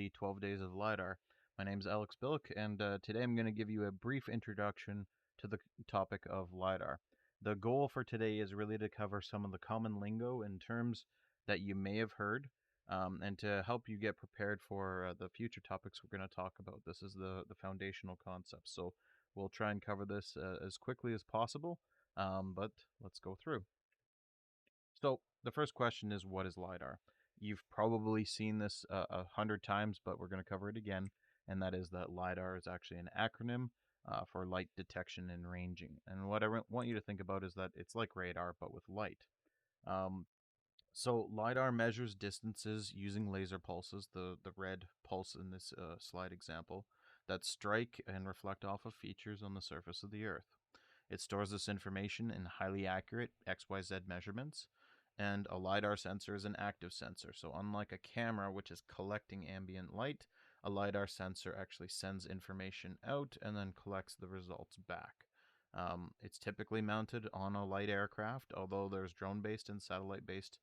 the 12 Days of LiDAR. My name is Alex Billick, and today I'm going to give you a brief introduction to the topic of LiDAR. The goal for today is really to cover some of the common lingo and terms that you may have heard, and to help you get prepared for the future topics we're going to talk about. This is the foundational concepts, so we'll try and cover this as quickly as possible, but let's go through. So the first question is, what is LiDAR? You've probably seen this 100 times, but we're going to cover it again, and that is that LiDAR is actually an acronym for light detection and ranging. And what I want you to think about is that it's like radar, but with light. Um, so LiDAR measures distances using laser pulses, the red pulse in this slide example, that strike and reflect off of features on the surface of the Earth. It stores this information in highly accurate XYZ measurements, and a LiDAR sensor is an active sensor. So unlike a camera, which is collecting ambient light, a LiDAR sensor actually sends information out and then collects the results back. It's typically mounted on a light aircraft, although there's drone-based and satellite-based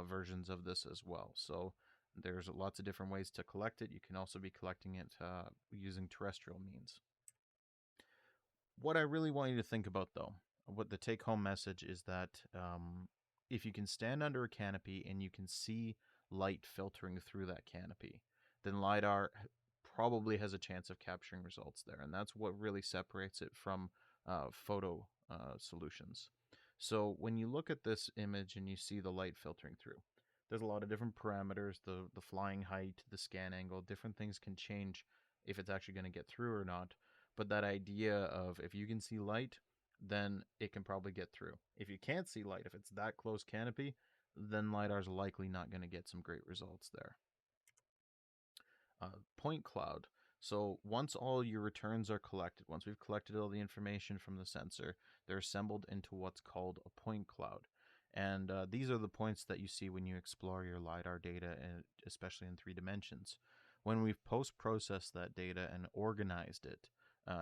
versions of this as well. So there's lots of different ways to collect it. You can also be collecting it using terrestrial means. What I really want you to think about, though, what the take-home message is that if you can stand under a canopy and you can see light filtering through that canopy, then LiDAR probably has a chance of capturing results there. And that's what really separates it from photo solutions. So when you look at this image and you see the light filtering through, there's a lot of different parameters, the flying height, the scan angle, different things can change if it's actually going to get through or not. But that idea of if you can see light, then it can probably get through. If you can't see light, if it's that close canopy, then LiDAR's likely not going to get some great results there. Point cloud. So once all your returns are collected, once we've collected all the information from the sensor, they're assembled into what's called a point cloud. And these are the points that you see when you explore your LiDAR data, and especially in 3 dimensions. When we've post-processed that data and organized it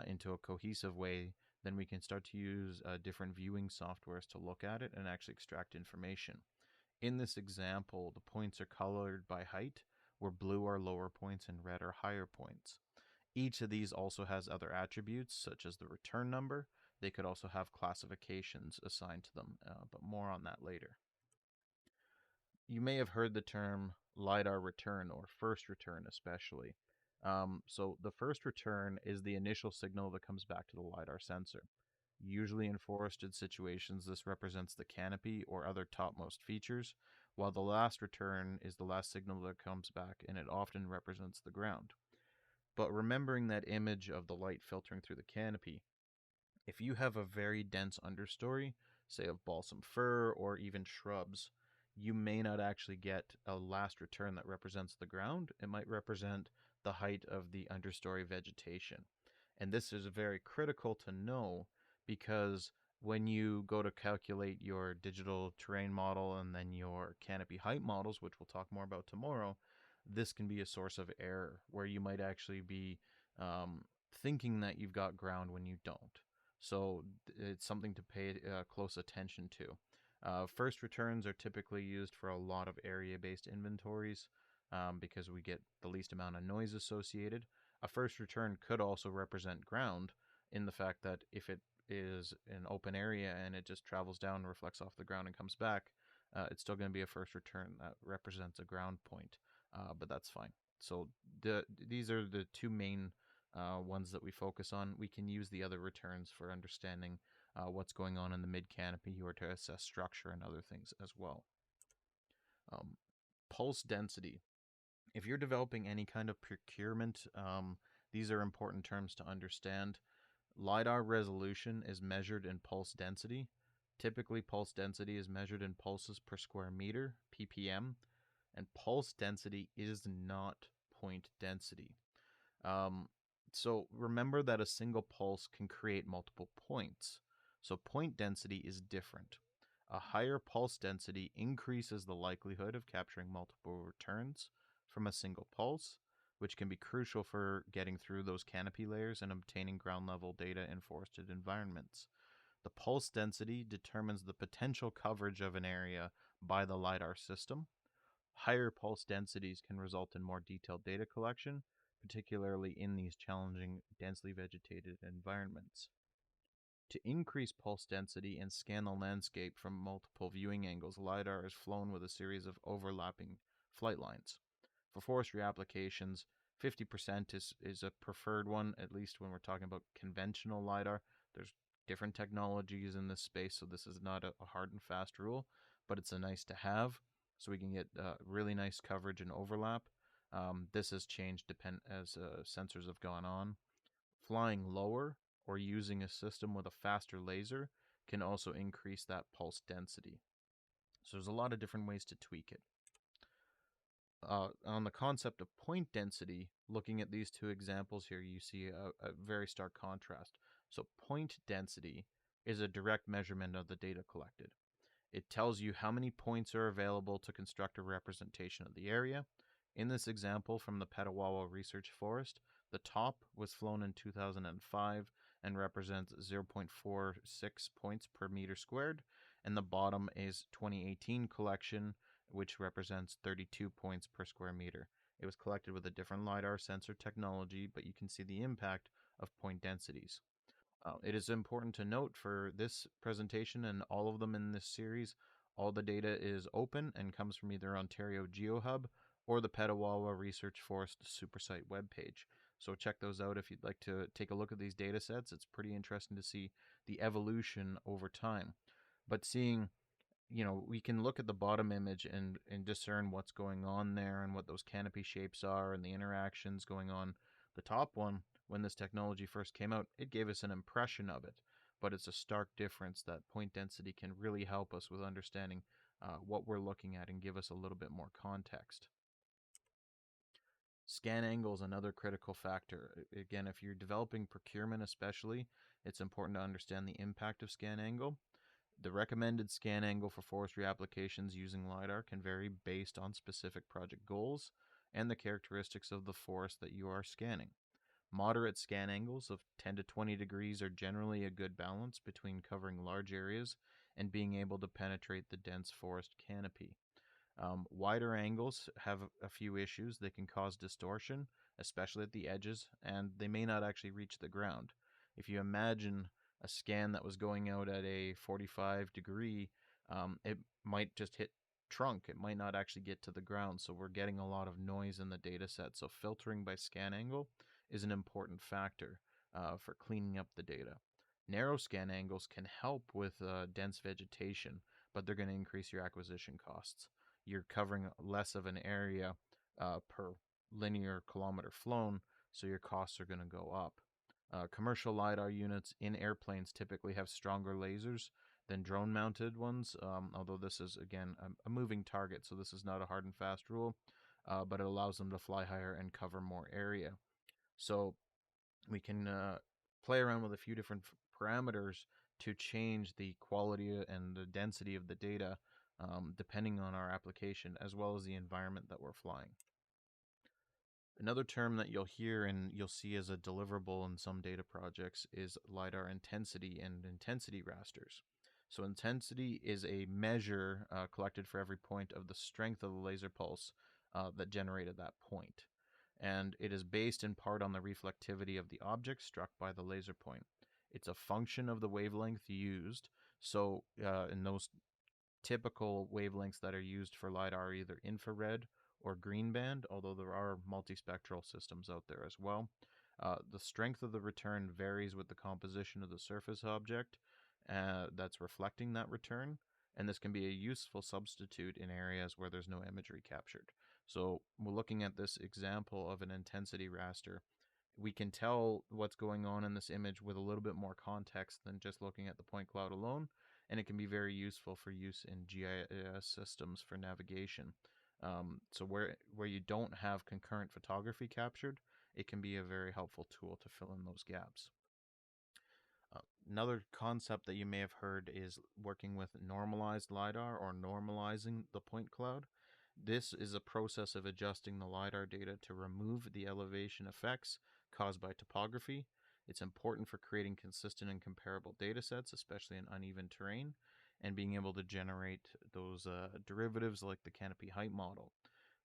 into a cohesive way, then we can start to use different viewing softwares to look at it and actually extract information. In this example, the points are colored by height, where blue are lower points and red are higher points. Each of these also has other attributes, such as the return number. They could also have classifications assigned to them, but more on that later. You may have heard the term LiDAR return, or first return especially. So the first return is the initial signal that comes back to the LiDAR sensor. Usually in forested situations, this represents the canopy or other topmost features, while the last return is the last signal that comes back, and it often represents the ground. But remembering that image of the light filtering through the canopy, if you have a very dense understory, say of balsam fir or even shrubs, you may not actually get a last return that represents the ground. It might represent the height of the understory vegetation. And this is very critical to know, because when you go to calculate your digital terrain model and then your canopy height models, which we'll talk more about tomorrow, this can be a source of error where you might actually be thinking that you've got ground when you don't. So it's something to pay close attention to. First returns are typically used for a lot of area-based inventories because we get the least amount of noise associated. A first return could also represent ground, in the fact that if it is an open area and it just travels down, reflects off the ground, and comes back, it's still going to be a first return that represents a ground point, but that's fine. So these are the 2 main ones that we focus on. We can use the other returns for understanding what's going on in the mid canopy, or to assess structure and other things as well. Pulse density. If you're developing any kind of procurement, these are important terms to understand. LiDAR resolution is measured in pulse density. Typically, pulse density is measured in pulses per square meter, ppm, and pulse density is not point density. So remember that a single pulse can create multiple points. So point density is different. A higher pulse density increases the likelihood of capturing multiple returns from a single pulse, which can be crucial for getting through those canopy layers and obtaining ground level data in forested environments. The pulse density determines the potential coverage of an area by the LiDAR system. Higher pulse densities can result in more detailed data collection, particularly in these challenging, densely vegetated environments. To increase pulse density and scan the landscape from multiple viewing angles, LiDAR is flown with a series of overlapping flight lines. For forestry applications, 50% is a preferred one, at least when we're talking about conventional LiDAR. There's different technologies in this space, so this is not a hard and fast rule, but it's a nice to have, so we can get really nice coverage and overlap. This has changed as sensors have gone on. Flying lower or using a system with a faster laser can also increase that pulse density. So there's a lot of different ways to tweak it. On the concept of point density, looking at these two examples here, you see a very stark contrast. So point density is a direct measurement of the data collected. It tells you how many points are available to construct a representation of the area. In this example from the Petawawa Research Forest, the top was flown in 2005 and represents 0.46 points per meter squared, and the bottom is 2018 collection, which represents 32 points per square meter. It was collected with a different LiDAR sensor technology, but you can see the impact of point densities. It is important to note for this presentation and all of them in this series, all the data is open and comes from either Ontario GeoHub or the Petawawa Research Forest Supersite webpage. So check those out if you'd like to take a look at these data sets. It's pretty interesting to see the evolution over time. But seeing, we can look at the bottom image and discern what's going on there and what those canopy shapes are and the interactions going on. The top one, when this technology first came out, it gave us an impression of it, but it's a stark difference that point density can really help us with understanding what we're looking at and give us a little bit more context. Scan angle is another critical factor. Again, if you're developing procurement especially, it's important to understand the impact of scan angle. The recommended scan angle for forestry applications using LiDAR can vary based on specific project goals and the characteristics of the forest that you are scanning. Moderate scan angles of 10 to 20 degrees are generally a good balance between covering large areas and being able to penetrate the dense forest canopy. Wider angles have a few issues. They can cause distortion, especially at the edges, and they may not actually reach the ground. If you imagine a scan that was going out at a 45-degree, it might just hit trunk. It might not actually get to the ground, so we're getting a lot of noise in the data set. So filtering by scan angle is an important factor for cleaning up the data. Narrow scan angles can help with dense vegetation, but they're going to increase your acquisition costs. You're covering less of an area per linear kilometer flown, so your costs are going to go up. Commercial LiDAR units in airplanes typically have stronger lasers than drone-mounted ones, although this is, again, a moving target, so this is not a hard and fast rule, but it allows them to fly higher and cover more area. So we can play around with a few different parameters to change the quality and the density of the data depending on our application as well as the environment that we're flying. Another term that you'll hear and you'll see as a deliverable in some data projects is LiDAR intensity and intensity rasters. So intensity is a measure collected for every point of the strength of the laser pulse that generated that point. And it is based in part on the reflectivity of the object struck by the laser point. It's a function of the wavelength used. So in those typical wavelengths that are used for LiDAR are either infrared or green band, although there are multispectral systems out there as well. The strength of the return varies with the composition of the surface object that's reflecting that return, and this can be a useful substitute in areas where there's no imagery captured. So we're looking at this example of an intensity raster. We can tell what's going on in this image with a little bit more context than just looking at the point cloud alone, and it can be very useful for use in GIS systems for navigation. So where you don't have concurrent photography captured, it can be a very helpful tool to fill in those gaps. Another concept that you may have heard is working with normalized LiDAR or normalizing the point cloud. This is a process of adjusting the LiDAR data to remove the elevation effects caused by topography. It's important for creating consistent and comparable data sets, especially in uneven terrain. and being able to generate those derivatives like the canopy height model.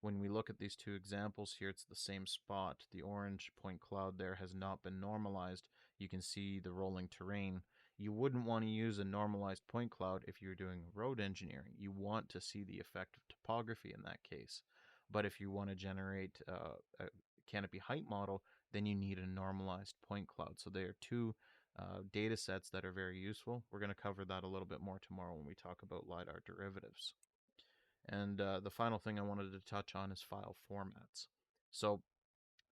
When we look at these two examples here, it's the same spot. The orange point cloud there has not been normalized. You can see the rolling terrain. You wouldn't want to use a normalized point cloud if you're doing road engineering. You want to see the effect of topography in that case. But if you want to generate a canopy height model, then you need a normalized point cloud. So they are two data sets that are very useful. We're going to cover that a little bit more tomorrow when we talk about LiDAR derivatives. And the final thing I wanted to touch on is file formats. So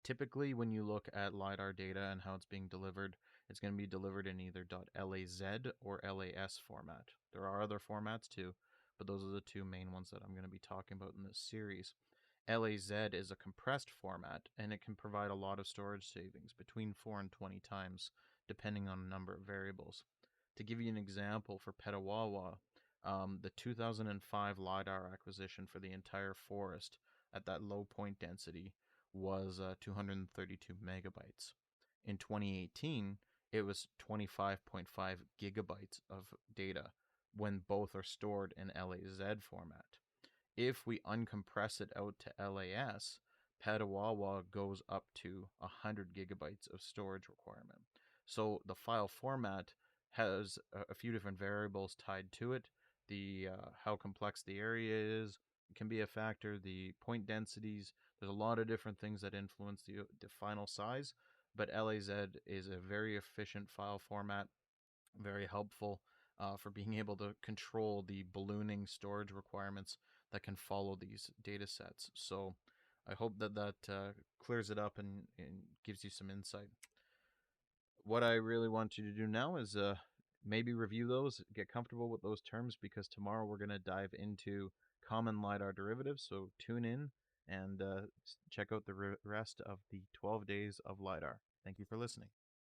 typically, when you look at LiDAR data and how it's being delivered, it's going to be delivered in either .laz or LAS format. There are other formats too, but those are the two main ones that I'm going to be talking about in this series. LAZ is a compressed format, and it can provide a lot of storage savings, between 4 and 20 times, depending on a number of variables. To give you an example, for Petawawa, the 2005 LiDAR acquisition for the entire forest at that low point density was 232 megabytes. In 2018, it was 25.5 gigabytes of data when both are stored in LAZ format. If we uncompress it out to LAS, Petawawa goes up to 100 gigabytes of storage requirement. So the file format has a few different variables tied to it. The how complex the area is can be a factor. The point densities. There's a lot of different things that influence the final size. But LAZ is a very efficient file format, very helpful for being able to control the ballooning storage requirements that can follow these data sets. So I hope that clears it up and gives you some insight. What I really want you to do now is maybe review those, get comfortable with those terms, because tomorrow we're going to dive into common LiDAR derivatives. So tune in and check out the rest of the 12 days of LiDAR. Thank you for listening.